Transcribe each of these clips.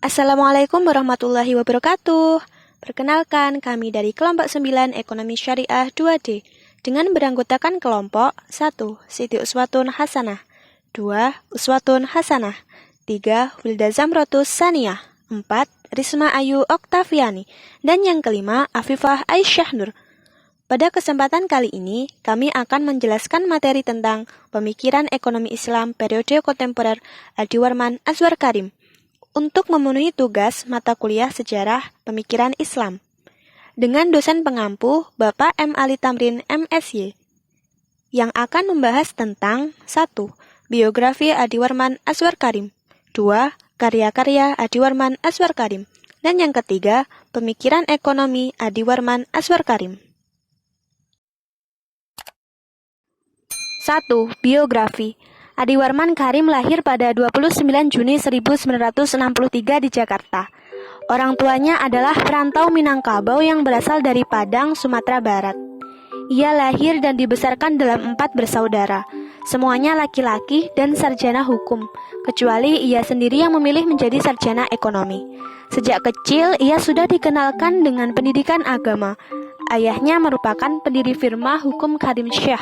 Assalamualaikum warahmatullahi wabarakatuh. Perkenalkan, kami dari kelompok 9 Ekonomi Syariah 2D dengan beranggotakan kelompok 1. Siti Uswatun Hasanah, 2. Uswatun Hasanah, 3. Wilda Zamrotus Saniyah, 4. Risma Ayu Oktaviani, dan yang kelima Afifah Aisyah Nur. Pada kesempatan kali ini, kami akan menjelaskan materi tentang pemikiran ekonomi Islam periode kontemporer Adiwarman Azwar Karim untuk memenuhi tugas mata kuliah sejarah pemikiran Islam dengan dosen pengampu Bapak M. Ali Tamrin MSy yang akan membahas tentang 1. Biografi Adiwarman Azwar Karim, 2. Karya-karya Adiwarman Azwar Karim, dan yang ketiga pemikiran ekonomi Adiwarman Azwar Karim. 1. Biografi. Adiwarman Karim lahir pada 29 Juni 1963 di Jakarta. Orang tuanya adalah perantau Minangkabau yang berasal dari Padang, Sumatera Barat. Ia lahir dan dibesarkan dalam 4 bersaudara. Semuanya laki-laki dan sarjana hukum, kecuali ia sendiri yang memilih menjadi sarjana ekonomi. Sejak kecil, ia sudah dikenalkan dengan pendidikan agama. Ayahnya merupakan pendiri firma hukum Karim Syah.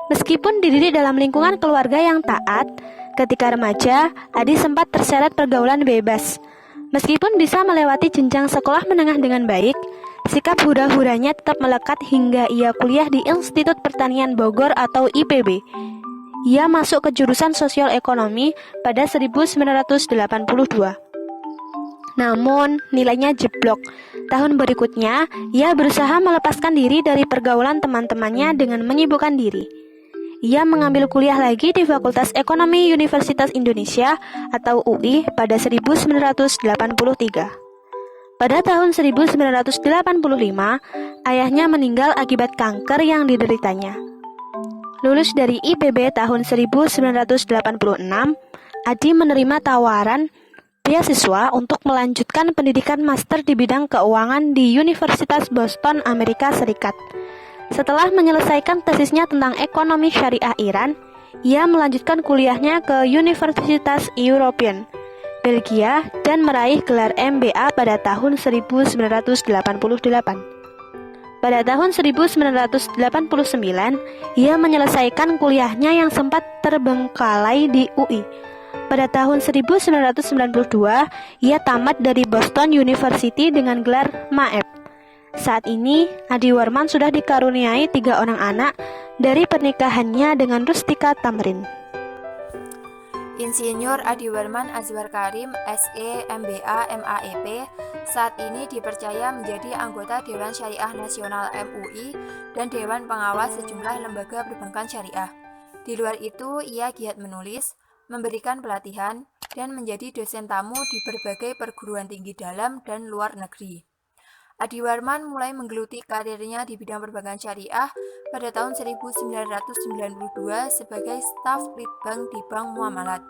Meskipun dididik dalam lingkungan keluarga yang taat, ketika remaja, Adi sempat terseret pergaulan bebas. Meskipun bisa melewati jenjang sekolah menengah dengan baik, sikap hura-huranya tetap melekat hingga ia kuliah di Institut Pertanian Bogor atau IPB. Ia masuk ke jurusan Sosial Ekonomi pada 1982. Namun, nilainya jeblok. Tahun berikutnya, ia berusaha melepaskan diri dari pergaulan teman-temannya dengan menyibukkan diri. Ia mengambil kuliah lagi di Fakultas Ekonomi Universitas Indonesia atau UI pada 1983. Pada tahun 1985, ayahnya meninggal akibat kanker yang dideritanya. Lulus dari IPB tahun 1986, Adi menerima tawaran beasiswa untuk melanjutkan pendidikan master di bidang keuangan di Universitas Boston, Amerika Serikat. Setelah menyelesaikan tesisnya tentang ekonomi syariah Iran, ia melanjutkan kuliahnya ke Universitas European, Belgia, dan meraih gelar MBA pada tahun 1988. Pada tahun 1989, ia menyelesaikan kuliahnya yang sempat terbengkalai di UI. Pada tahun 1992, ia tamat dari Boston University dengan gelar MAEP. Saat ini, Adiwarman sudah dikaruniai 3 orang anak dari pernikahannya dengan Rustika Tamrin. Insinyur Adiwarman Azwar Karim, SE, MBA, MAEP, saat ini dipercaya menjadi anggota Dewan Syariah Nasional MUI dan Dewan Pengawas sejumlah lembaga perbankan syariah. Di luar itu, ia giat menulis, memberikan pelatihan, dan menjadi dosen tamu di berbagai perguruan tinggi dalam dan luar negeri. Adiwarman mulai menggeluti karirnya di bidang perbankan syariah pada tahun 1992 sebagai staf litbang di Bank Muamalat.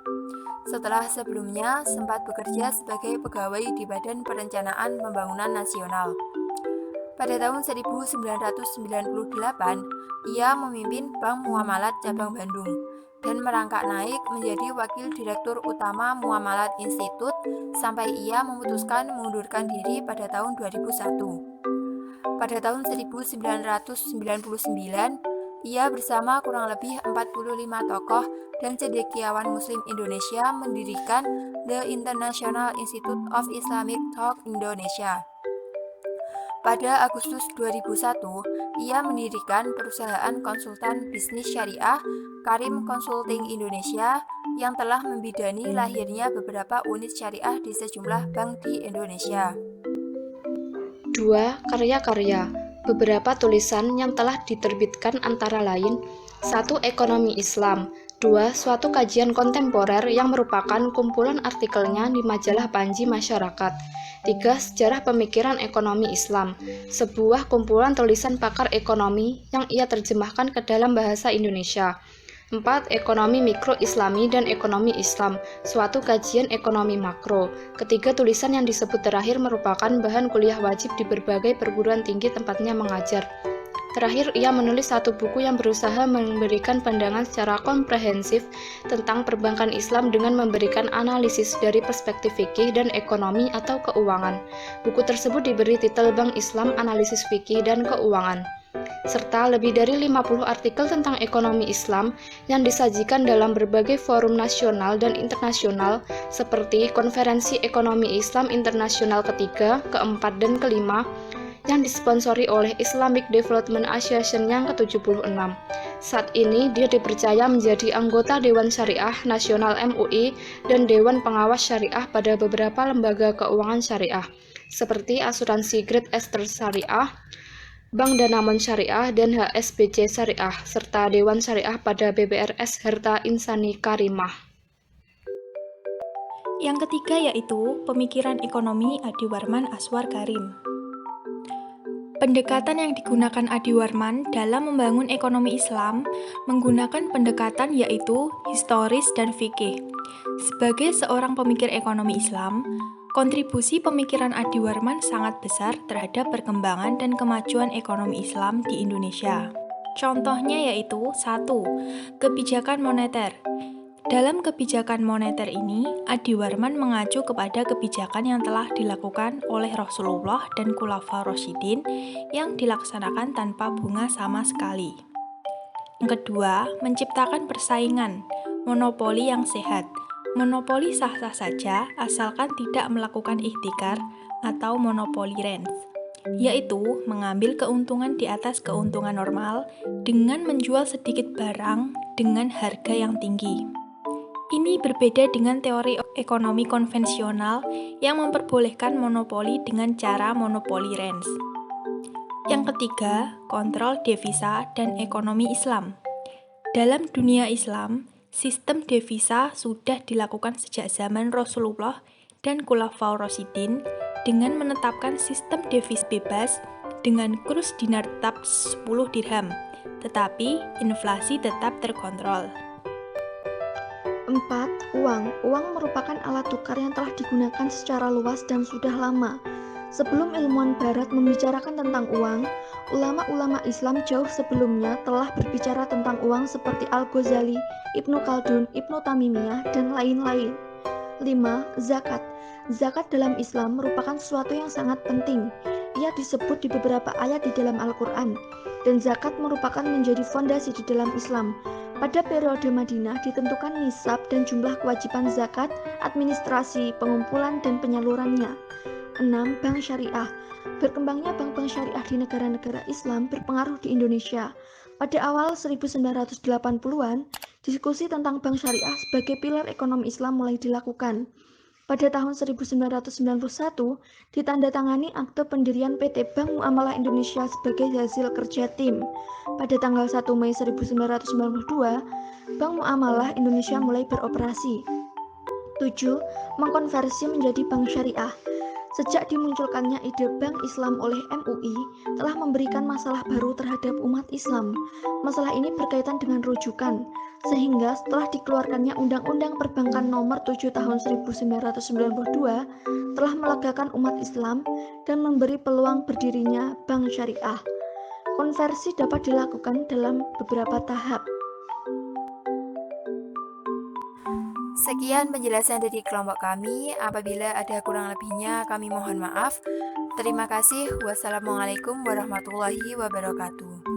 Setelah sebelumnya sempat bekerja sebagai pegawai di Badan Perencanaan Pembangunan Nasional. Pada tahun 1998, ia memimpin Bank Muamalat Cabang Bandung dan merangkak naik menjadi Wakil Direktur Utama Muamalat Institut sampai ia memutuskan mengundurkan diri pada tahun 2001. Pada tahun 1999, ia bersama kurang lebih 45 tokoh dan cendekiawan Muslim Indonesia mendirikan The International Institute of Islamic Thought Indonesia. Pada Agustus 2001, ia mendirikan perusahaan konsultan bisnis syariah Karim Consulting Indonesia yang telah membidani lahirnya beberapa unit syariah di sejumlah bank di Indonesia. 2. Karya-karya. Beberapa tulisan yang telah diterbitkan antara lain 1. Ekonomi Islam, 2. Suatu kajian kontemporer yang merupakan kumpulan artikelnya di majalah Panji Masyarakat, 3. Sejarah pemikiran ekonomi Islam, sebuah kumpulan tulisan pakar ekonomi yang ia terjemahkan ke dalam bahasa Indonesia, 4. Ekonomi mikro Islami dan ekonomi Islam, suatu kajian ekonomi makro. Ketiga tulisan yang disebut terakhir merupakan bahan kuliah wajib di berbagai perguruan tinggi tempatnya mengajar. Terakhir, ia menulis satu buku yang berusaha memberikan pandangan secara komprehensif tentang perbankan Islam dengan memberikan analisis dari perspektif fikih dan ekonomi atau keuangan. Buku tersebut diberi titel Bank Islam Analisis Fikih dan Keuangan, serta lebih dari 50 artikel tentang ekonomi Islam yang disajikan dalam berbagai forum nasional dan internasional seperti Konferensi Ekonomi Islam Internasional ketiga, keempat, dan kelima yang disponsori oleh Islamic Development Association yang ke-76. Saat ini dia dipercaya menjadi anggota Dewan Syariah Nasional MUI dan Dewan Pengawas Syariah pada beberapa lembaga keuangan syariah seperti Asuransi Great Eastern Syariah, Bank Danamon Syariah, dan HSBC Syariah, serta Dewan Syariah pada BBRS Harta Insani Karimah. Yang ketiga yaitu pemikiran ekonomi Adiwarman Aswar Karim. Pendekatan yang digunakan Adiwarman dalam membangun ekonomi Islam menggunakan pendekatan yaitu historis dan fikih. Sebagai seorang pemikir ekonomi Islam, kontribusi pemikiran Adiwarman sangat besar terhadap perkembangan dan kemajuan ekonomi Islam di Indonesia. Contohnya yaitu 1. Kebijakan moneter. Dalam kebijakan moneter ini, Adiwarman mengacu kepada kebijakan yang telah dilakukan oleh Rasulullah dan Khulafaur Rasyidin yang dilaksanakan tanpa bunga sama sekali. Yang kedua, menciptakan persaingan, monopoli yang sehat. Monopoli sah-sah saja asalkan tidak melakukan ihtikar atau monopoli rents, yaitu mengambil keuntungan di atas keuntungan normal dengan menjual sedikit barang dengan harga yang tinggi. Ini berbeda dengan teori ekonomi konvensional yang memperbolehkan monopoli dengan cara monopoli rents. Yang ketiga, kontrol devisa dan ekonomi Islam. Dalam dunia Islam, sistem devisa sudah dilakukan sejak zaman Rasulullah dan Khulafaur Rasyidin dengan menetapkan sistem devisa bebas dengan kurs dinar tetap 10 dirham, tetapi inflasi tetap terkontrol. 4. Uang merupakan alat tukar yang telah digunakan secara luas dan sudah lama. Sebelum ilmuwan barat membicarakan tentang uang, ulama-ulama Islam jauh sebelumnya telah berbicara tentang uang seperti Al-Ghazali, Ibnu Khaldun, Ibnu Tamimiyah, dan lain-lain. 5. Zakat. Zakat dalam Islam merupakan sesuatu yang sangat penting. Ia disebut di beberapa ayat di dalam Al-Quran, dan zakat merupakan menjadi fondasi di dalam Islam. Pada periode Madinah ditentukan nisab dan jumlah kewajiban zakat, administrasi, pengumpulan, dan penyalurannya. 6. Bank Syariah. Berkembangnya bank-bank syariah di negara-negara Islam berpengaruh di Indonesia. Pada awal 1980-an, diskusi tentang bank syariah sebagai pilar ekonomi Islam mulai dilakukan. Pada tahun 1991, ditandatangani akte pendirian PT Bank Muamalah Indonesia sebagai hasil kerja tim. Pada tanggal 1 Mei 1992, Bank Muamalah Indonesia mulai beroperasi. 7. Mengkonversi menjadi bank syariah. Sejak dimunculkannya ide Bank Islam oleh MUI, telah memberikan masalah baru terhadap umat Islam. Masalah ini berkaitan dengan rujukan, sehingga setelah dikeluarkannya Undang-Undang Perbankan Nomor 7 Tahun 1992, telah melegakan umat Islam dan memberi peluang berdirinya Bank Syariah. Konversi dapat dilakukan dalam beberapa tahap. Sekian penjelasan dari kelompok kami. Apabila ada kurang lebihnya, kami mohon maaf. Terima kasih. Wassalamualaikum warahmatullahi wabarakatuh.